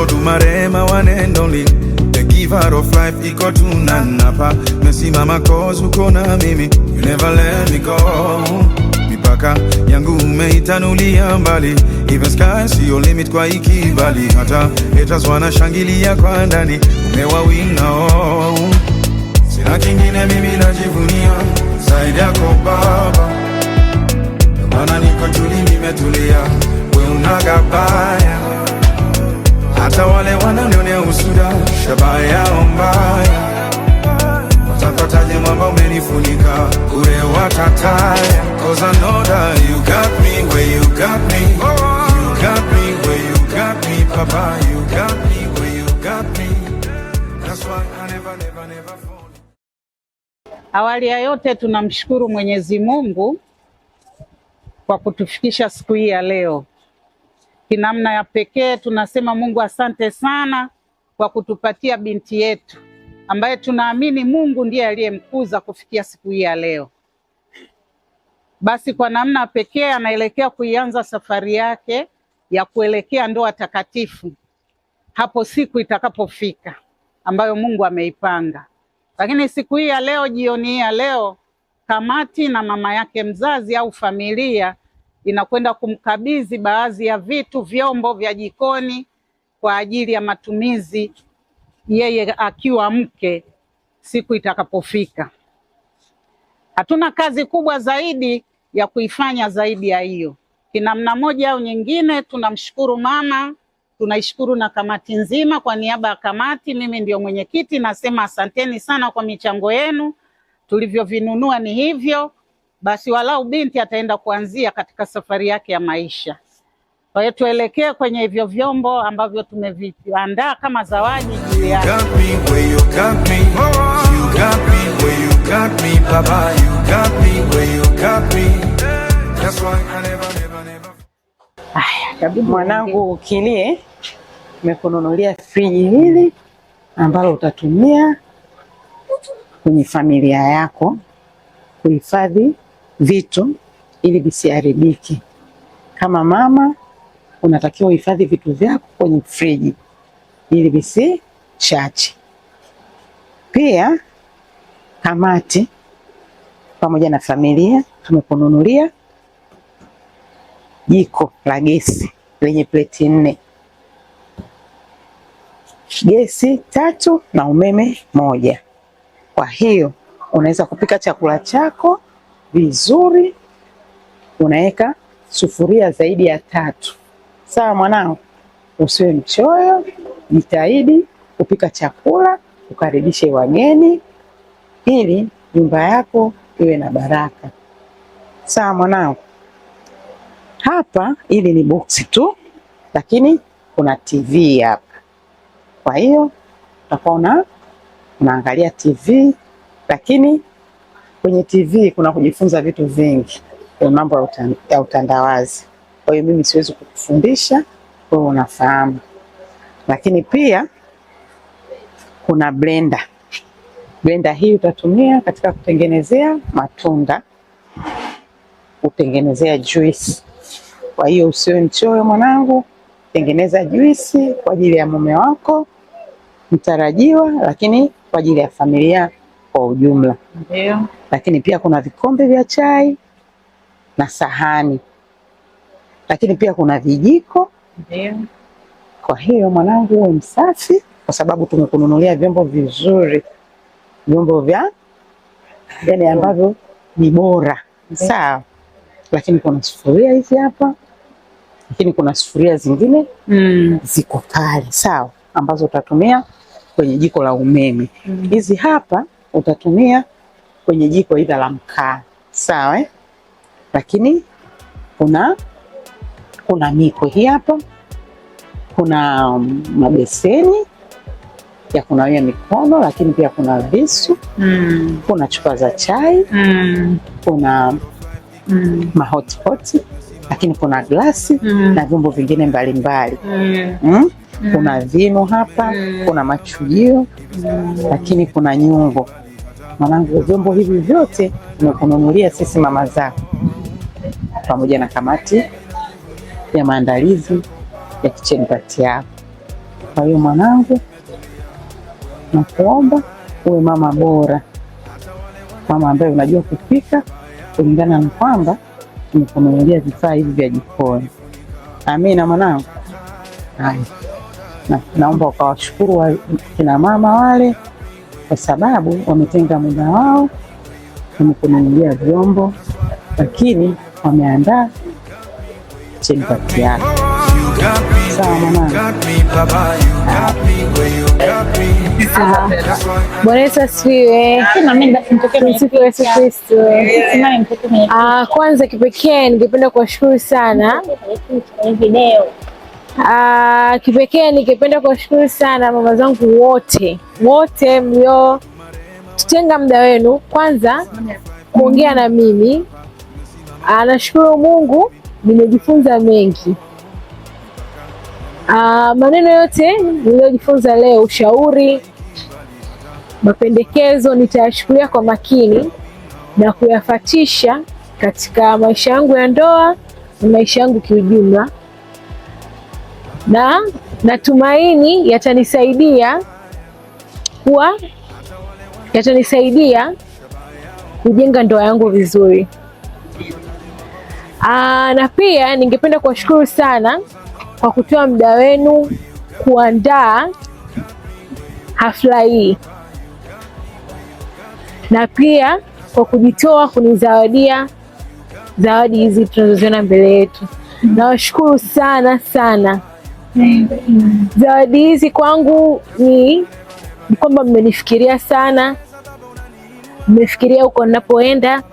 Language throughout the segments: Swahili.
Olodu marema one and only, the giver of life, iko tunanapa. Mesimama cause uko na mimi, you never let me go. Mipaka yangu umeitanulia mbali, even sky see your limit kwa ikibali. Hata haters wanashangilia kwa ndani, umewawinga oh. Sina kingine mimi najivunia zaidi yako Baba, maana niko tuli nimetulia, we unagabaya. Hata wale wananionea usuda, shabaya yao mbaya, watapataje mwamba umenifunika, ure watataya. Cause I know that you got me where you got me, you got me where you got me, Papa, you got me where you got me. That's why I never fall. Awali ya yote tunamshukuru Mwenyezi Mungu kwa kutufikisha siku hii ya leo. Kinamna ya pekee tunasema Mungu asante sana kwa kutupatia binti yetu ambaye tunaamini Mungu ndiye aliyemkuza kufikia siku hii ya leo. Basi kwa namna pekee anaelekea kuianza safari yake ya kuelekea ndoa takatifu hapo siku itakapofika ambayo Mungu ameipanga. Lakini siku hii ya leo, jioni hii ya leo, kamati na mama yake mzazi au familia inakwenda kumkabidhi baadhi ya vitu, vyombo vya jikoni kwa ajili ya matumizi yeye akiwa mke siku itakapofika. Hatuna kazi kubwa zaidi ya kuifanya zaidi ya hiyo. Kinamna moja au nyingine tunamshukuru mama, tunaishukuru na kamati nzima. Kwa niaba ya kamati, mimi ndio mwenyekiti, nasema asanteni sana kwa michango yenu. Tulivyovinunua ni hivyo, basi walau binti ataenda kuanzia katika safari yake ya maisha. Kwa hiyo tuelekee kwenye hivyo vyombo ambavyo tumeviandaa kama zawadi juu yake. Mwanangu Kilie, nimekununulia friji hili ambalo utatumia kwenye familia yako kuhifadhi vitu ili visiharibike. Kama mama unatakiwa uhifadhi vitu vyako kwenye friji ili visichache. Pia kamati pamoja na familia tumekununulia jiko la gesi lenye pleti 4, gesi 3 na umeme 1. Kwa hiyo unaweza kupika chakula chako vizuri, unaweka sufuria zaidi ya 3. Sawa mwanangu, usiwe mchoyo, jitahidi kupika chakula, ukaribishe wageni ili nyumba yako iwe na baraka. Sawa mwanangu. Hapa hili ni boksi tu, lakini kuna TV hapa. Kwa hiyo utakuwa unaangalia TV, lakini kwenye TV kuna kujifunza vitu vingi, kwa mambo ya utandawazi. Kwa hiyo mimi siwezi kukufundisha, wewe unafahamu. Lakini pia kuna blender. Blender hii utatumia katika kutengenezea matunda, kutengenezea juice. Kwa hiyo usiwe mchoyo mwanangu, tengeneza juisi kwa ajili ya mume wako mtarajiwa, lakini kwa ajili ya familia kwa ujumla. Ndio. Lakini pia kuna vikombe vya chai na sahani. Lakini pia kuna vijiko. Ndio. Kwa hiyo mwanangu uwe msafi, kwa sababu tumekununulia vyombo vizuri, vyombo vya yani ambavyo ni bora. Sawa. Lakini kuna sufuria hizi hapa, lakini kuna sufuria zingine ziko pale, sawa, ambazo utatumia kwenye jiko la umeme. Hizi hapa utatumia kwenye jiko ila la mkaa, sawa Lakini kuna miko hii hapa, kuna mabeseni ya kunawia mikono, lakini pia kuna visu, kuna chupa za chai, kuna mahotpot, lakini kuna glasi na vyombo vingine mbalimbali. Kuna vino hapa, kuna machujio, lakini kuna nyungo. Mwanangu, vyombo hivi vyote tumekununulia sisi mama zako pamoja na kamati ya maandalizi ya kitchen party yako. Kwa hiyo mwanangu, nakuomba uwe mama bora, mama ambaye unajua kupika kulingana na kwamba tumekununulia vifaa hivi vya jikoni. Amina mwanangu. Haya. Naomba ukawashukuru kina mama wale kwa sababu wametenga muda wao, wamekununulia vyombo, lakini wameandaa chapati yako. Sawa mwanangu. Bwana Yesu asifiwe. Tumsifu Yesu Kristo. Kwanza kipekee ningependa kuwashukuru sana. Kipekee ningependa kuwashukuru sana mama zangu wote mlio tutenga muda wenu kwanza kuongea na mimi. Nashukuru Mungu, nimejifunza mengi. Maneno yote niliyojifunza leo, ushauri, mapendekezo nitayashukulia kwa makini na kuyafatisha katika maisha yangu ya ndoa na maisha yangu kiujumla, na natumaini yatanisaidia kujenga ndoa yangu vizuri. Na pia ningependa kuwashukuru sana kwa kutoa muda wenu kuandaa hafla hii, na pia kwa kujitoa kunizawadia zawadi hizi tunazoziona mbele yetu. Nawashukuru sana sana. Zawadi hizi kwangu ni kwamba mmenifikiria sana, mmefikiria huko ninapoenda.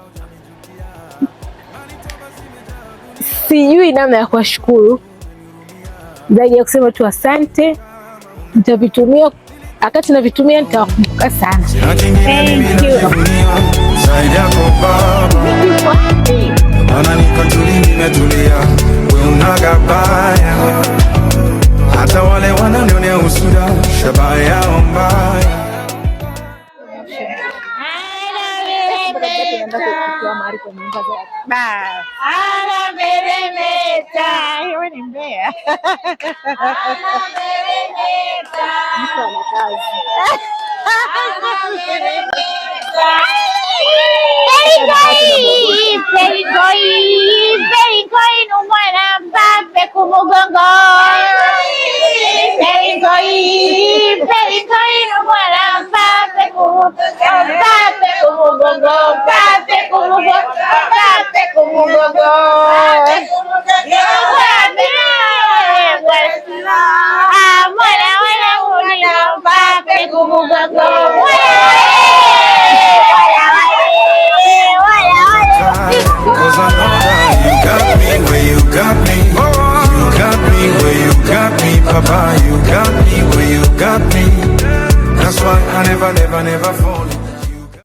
Sijui namna ya kuwashukuru zaidi ya kusema tu asante. Nitavitumia, wakati navitumia nitawakumbuka sana. Thank you. Hata wale wananionea usuda, shabaha yao mbaya. Papa, you got me where you got me. That's why I never fall.